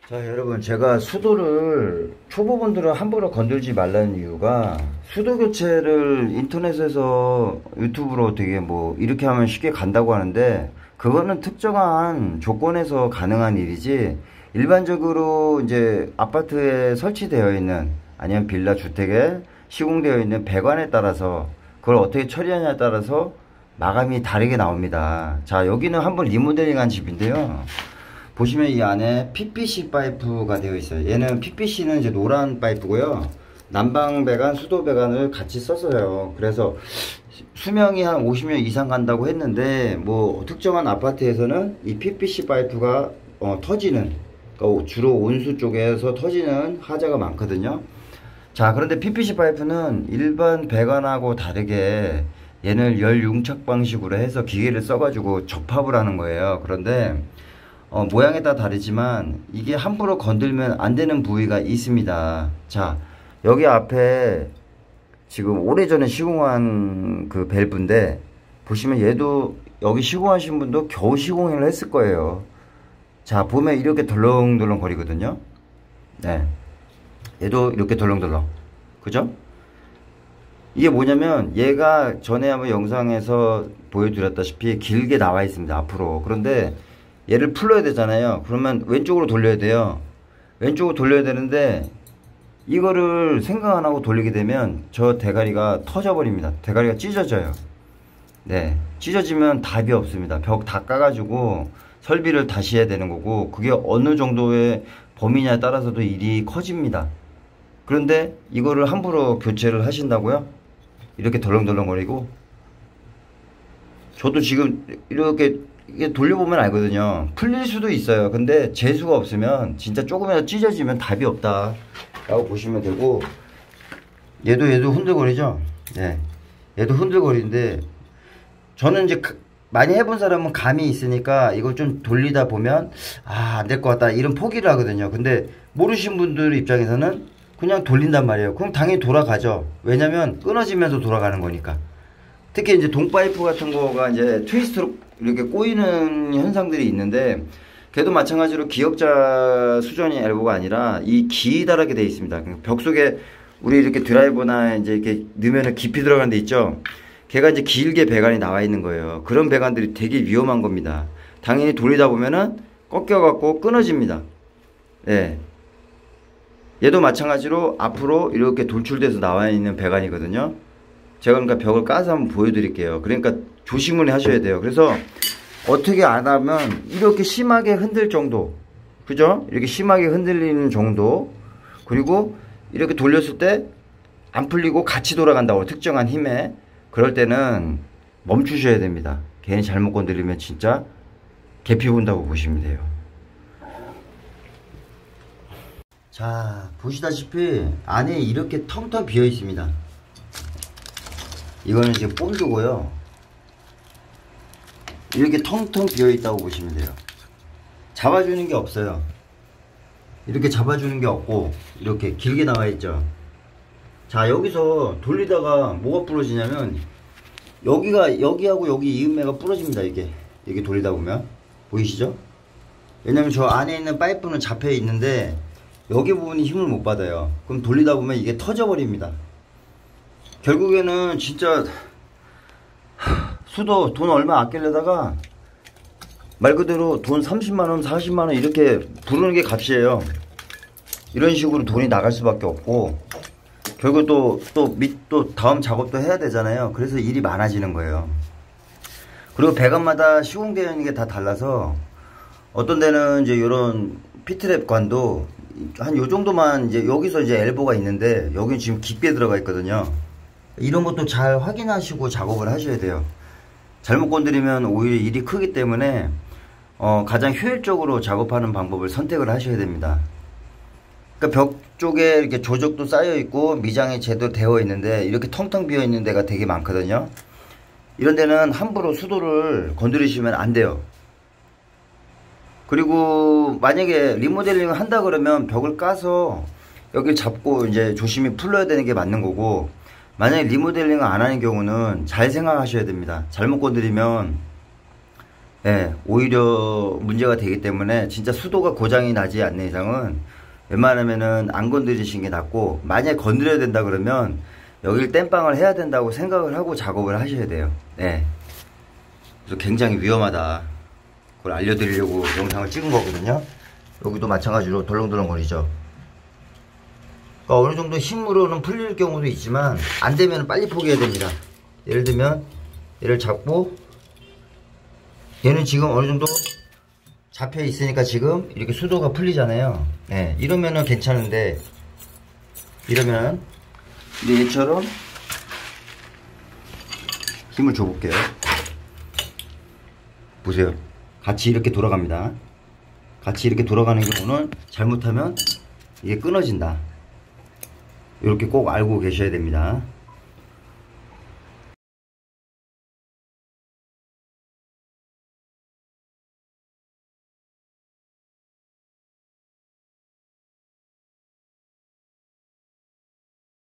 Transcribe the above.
자, 여러분, 제가 수도를 초보분들은 함부로 건들지 말라는 이유가, 수도 교체를 인터넷에서 유튜브로 되게 뭐 이렇게 하면 쉽게 간다고 하는데, 그거는 특정한 조건에서 가능한 일이지, 일반적으로 이제 아파트에 설치되어 있는, 아니면 빌라 주택에 시공되어 있는 배관에 따라서 그걸 어떻게 처리하냐에 따라서 마감이 다르게 나옵니다. 자, 여기는 한번 리모델링한 집인데요, 보시면 이 안에 PPC 파이프가 되어 있어요. 얘는 PPC는 이제 노란 파이프고요, 난방 배관, 수도 배관을 같이 썼어요. 그래서 수명이 한 50년 이상 간다고 했는데, 뭐 특정한 아파트에서는 이 PPC 파이프가 터지는, 그러니까 주로 온수 쪽에서 터지는 하자가 많거든요. 자, 그런데 PPC 파이프는 일반 배관하고 다르게 얘는 열 융착 방식으로 해서 기계를 써가지고 접합을 하는 거예요. 그런데 모양에 따라 다르지만 이게 함부로 건들면 안 되는 부위가 있습니다. 자, 여기 앞에 지금 오래전에 시공한 그 밸브인데, 보시면 얘도 여기 시공하신 분도 겨우 시공을 했을 거예요. 자, 보면 이렇게 덜렁덜렁 거리거든요. 네, 얘도 이렇게 덜렁덜렁, 그죠? 이게 뭐냐면 얘가 전에 한번 영상에서 보여드렸다시피 길게 나와 있습니다, 앞으로. 그런데 얘를 풀러야 되잖아요. 그러면 왼쪽으로 돌려야 돼요. 왼쪽으로 돌려야 되는데 이거를 생각 안 하고 돌리게 되면 저 대가리가 터져 버립니다. 대가리가 찢어져요. 네, 찢어지면 답이 없습니다. 벽 다 까가지고 설비를 다시 해야 되는 거고, 그게 어느 정도의 범위냐에 따라서도 일이 커집니다. 그런데 이거를 함부로 교체를 하신다고요? 이렇게 덜렁덜렁거리고. 저도 지금 이렇게 이게 돌려보면 알거든요. 풀릴 수도 있어요. 근데 재수가 없으면, 진짜 조금이라도 찢어지면 답이 없다 라고 보시면 되고, 얘도 흔들거리죠. 네, 얘도 흔들거리는데, 저는 이제 많이 해본 사람은 감이 있으니까 이걸 좀 돌리다 보면 안 될 것 같다 이런 포기를 하거든요. 근데 모르신 분들 입장에서는 그냥 돌린단 말이에요. 그럼 당연히 돌아가죠. 왜냐면 끊어지면서 돌아가는 거니까. 특히 이제 동파이프 같은 거가 이제 트위스트로 이렇게 꼬이는 현상들이 있는데, 걔도 마찬가지로 기역자 수전이 엘보가 아니라 이 기다랗게 되어 있습니다. 벽 속에 우리 이렇게 드라이버나 이제 이렇게 넣으면 깊이 들어가는 데 있죠. 걔가 이제 길게 배관이 나와 있는 거예요. 그런 배관들이 되게 위험한 겁니다. 당연히 돌리다 보면은 꺾여갖고 끊어집니다. 예. 얘도 마찬가지로 앞으로 이렇게 돌출돼서 나와 있는 배관이거든요. 제가 그러니까 벽을 까서 한번 보여드릴게요. 그러니까 조심을 하셔야 돼요. 그래서 어떻게 안 하면 이렇게 심하게 흔들 정도, 그죠? 이렇게 심하게 흔들리는 정도, 그리고 이렇게 돌렸을 때 안 풀리고 같이 돌아간다고, 특정한 힘에. 그럴 때는 멈추셔야 됩니다. 괜히 잘못 건드리면 진짜 개피 본다고 보시면 돼요. 자, 보시다시피 안에 이렇게 텅텅 비어 있습니다. 이거는 지금 본드고요. 이렇게 텅텅 비어 있다고 보시면 돼요. 잡아주는 게 없어요. 이렇게 잡아주는 게 없고 이렇게 길게 나와 있죠. 자, 여기서 돌리다가 뭐가 부러지냐면, 여기하고 여기 이음매가 부러집니다. 이게 돌리다 보면 보이시죠? 왜냐면 저 안에 있는 파이프는 잡혀 있는데 여기 부분이 힘을 못 받아요. 그럼 돌리다 보면 이게 터져 버립니다. 결국에는 진짜 수도 돈 얼마 아끼려다가 말 그대로 돈 30만원 40만원 이렇게 부르는 게 값이에요. 이런 식으로 돈이 나갈 수밖에 없고, 결국 또 다음 작업도 해야 되잖아요. 그래서 일이 많아지는 거예요. 그리고 배관마다 시공되어 있는 게 다 달라서, 어떤 데는 이제 이런 피트랩 관도 한 요 정도만, 이제 여기서 이제 엘보가 있는데 여기는 지금 깊게 들어가 있거든요. 이런 것도 잘 확인하시고 작업을 하셔야 돼요. 잘못 건드리면 오히려 일이 크기 때문에 가장 효율적으로 작업하는 방법을 선택을 하셔야 됩니다. 그러니까 벽 쪽에 이렇게 조적도 쌓여 있고 미장이 제대로 되어 있는데 이렇게 텅텅 비어 있는 데가 되게 많거든요. 이런 데는 함부로 수도를 건드리시면 안 돼요. 그리고 만약에 리모델링을 한다 그러면 벽을 까서 여기를 잡고 이제 조심히 풀러야 되는 게 맞는 거고, 만약에 리모델링을 안 하는 경우는 잘 생각하셔야 됩니다. 잘못 건드리면 예, 오히려 문제가 되기 때문에 진짜 수도가 고장이 나지 않는 이상은 웬만하면은 안 건드리시는 게 낫고, 만약에 건드려야 된다 그러면 여길 땜빵을 해야 된다고 생각을 하고 작업을 하셔야 돼요. 예. 그래서 굉장히 위험하다. 그걸 알려드리려고 영상을 찍은 거거든요. 여기도 마찬가지로 덜렁덜렁거리죠. 그러니까 어느 정도 힘으로는 풀릴 경우도 있지만 안 되면 빨리 포기해야 됩니다. 예를 들면 얘를 잡고, 얘는 지금 어느 정도 잡혀 있으니까 지금 이렇게 수도가 풀리잖아요. 네, 이러면은 괜찮은데, 이러면, 근데 얘처럼 힘을 줘 볼게요. 보세요. 같이 이렇게 돌아갑니다. 같이 이렇게 돌아가는 경우는 잘못하면 이게 끊어진다. 이렇게 꼭 알고 계셔야 됩니다.